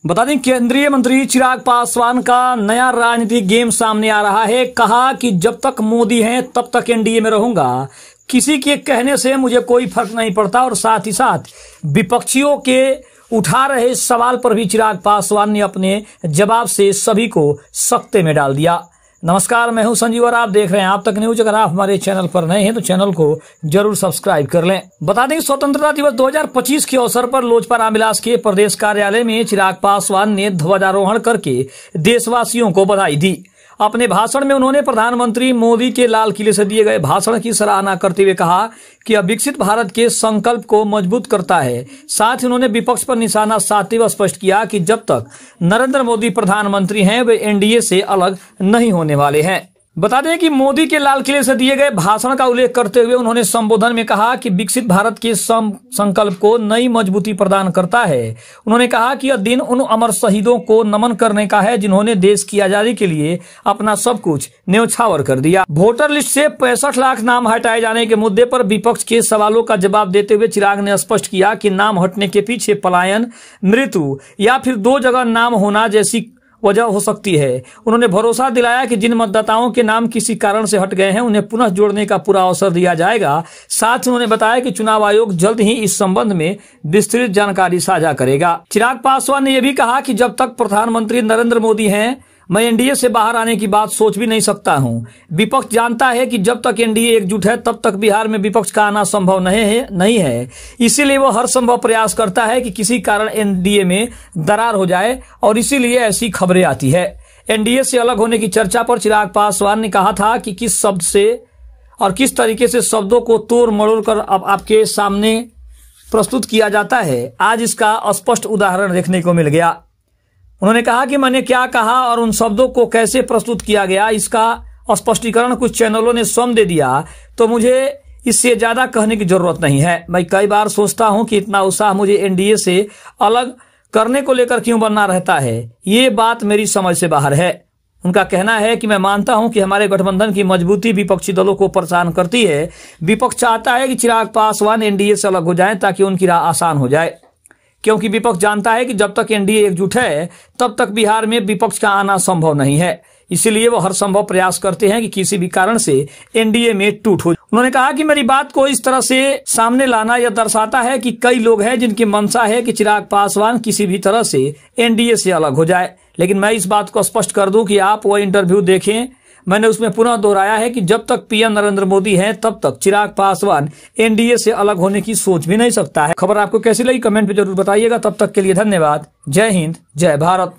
बता दें, केंद्रीय मंत्री चिराग पासवान का नया राजनीतिक गेम सामने आ रहा है। कहा कि जब तक मोदी हैं तब तक एनडीए में रहूंगा, किसी के कहने से मुझे कोई फर्क नहीं पड़ता। और साथ ही साथ विपक्षियों के उठा रहे सवाल पर भी चिराग पासवान ने अपने जवाब से सभी को सकते में डाल दिया। नमस्कार, मैं हूं संजीव और आप देख रहे हैं आप तक न्यूज। अगर आप हमारे चैनल पर नए हैं तो चैनल को जरूर सब्सक्राइब कर लें। बता दें, स्वतंत्रता दिवस 2025 के अवसर पर लोजपा रामविलास के प्रदेश कार्यालय में चिराग पासवान ने ध्वजारोहण करके देशवासियों को बधाई दी। अपने भाषण में उन्होंने प्रधानमंत्री मोदी के लाल किले से दिए गए भाषण की सराहना करते हुए कहा कि यह विकसित भारत के संकल्प को मजबूत करता है। साथ ही उन्होंने विपक्ष पर निशाना साधते हुए स्पष्ट किया कि जब तक नरेंद्र मोदी प्रधानमंत्री हैं वे एनडीए से अलग नहीं होने वाले हैं। बता दें कि मोदी के लाल किले से दिए गए भाषण का उल्लेख करते हुए उन्होंने संबोधन में कहा कि विकसित भारत के संकल्प को नई मजबूती प्रदान करता है। उन्होंने कहा कि यह दिन उन अमर शहीदों को नमन करने का है जिन्होंने देश की आजादी के लिए अपना सब कुछ न्यौछावर कर दिया। वोटर लिस्ट से 65 लाख नाम हटाए जाने के मुद्दे पर विपक्ष के सवालों का जवाब देते हुए चिराग ने स्पष्ट किया कि नाम हटने के पीछे पलायन, मृत्यु या फिर 2 जगह नाम होना जैसी वजह हो सकती है। उन्होंने भरोसा दिलाया कि जिन मतदाताओं के नाम किसी कारण से हट गए हैं उन्हें पुनः जोड़ने का पूरा अवसर दिया जाएगा। साथ ही उन्होंने बताया कि चुनाव आयोग जल्द ही इस संबंध में विस्तृत जानकारी साझा करेगा। चिराग पासवान ने यह भी कहा कि जब तक प्रधानमंत्री नरेंद्र मोदी हैं मैं एनडीए से बाहर आने की बात सोच भी नहीं सकता हूं। विपक्ष जानता है कि जब तक एनडीए एकजुट है तब तक बिहार में विपक्ष का आना संभव नहीं है। इसीलिए वो हर संभव प्रयास करता है कि किसी कारण एनडीए में दरार हो जाए और इसीलिए ऐसी खबरें आती है। एनडीए से अलग होने की चर्चा पर चिराग पासवान ने कहा था कि किस शब्द से और किस तरीके से शब्दों को तोड़ मरोड़ कर अब आपके सामने प्रस्तुत किया जाता है। आज इसका स्पष्ट उदाहरण देखने को मिल गया। उन्होंने कहा कि मैंने क्या कहा और उन शब्दों को कैसे प्रस्तुत किया गया, इसका स्पष्टीकरण कुछ चैनलों ने स्वयं दे दिया, तो मुझे इससे ज्यादा कहने की जरूरत नहीं है। मैं कई बार सोचता हूं कि इतना उत्साह मुझे एनडीए से अलग करने को लेकर क्यों बनना रहता है। ये बात मेरी समझ से बाहर है। उनका कहना है कि मैं मानता हूं कि हमारे गठबंधन की मजबूती विपक्षी दलों को परेशान करती है। विपक्ष चाहता है कि चिराग पासवान एनडीए से अलग हो जाएं ताकि उनकी राह आसान हो जाए, क्योंकि विपक्ष जानता है कि जब तक एनडीए एकजुट है तब तक बिहार में विपक्ष का आना संभव नहीं है। इसीलिए वो हर संभव प्रयास करते हैं कि किसी भी कारण से एनडीए में टूट हो। उन्होंने कहा कि मेरी बात को इस तरह से सामने लाना यह दर्शाता है कि कई लोग हैं जिनकी मंशा है कि चिराग पासवान किसी भी तरह से एनडीए से अलग हो जाए। लेकिन मैं इस बात को स्पष्ट कर दूं कि आप वो इंटरव्यू देखें। मैंने उसमें पुनः दोहराया है कि जब तक पीएम नरेंद्र मोदी हैं तब तक चिराग पासवान एनडीए से अलग होने की सोच भी नहीं सकता है। खबर आपको कैसी लगी कमेंट में जरूर बताइएगा। तब तक के लिए धन्यवाद। जय हिंद, जय भारत।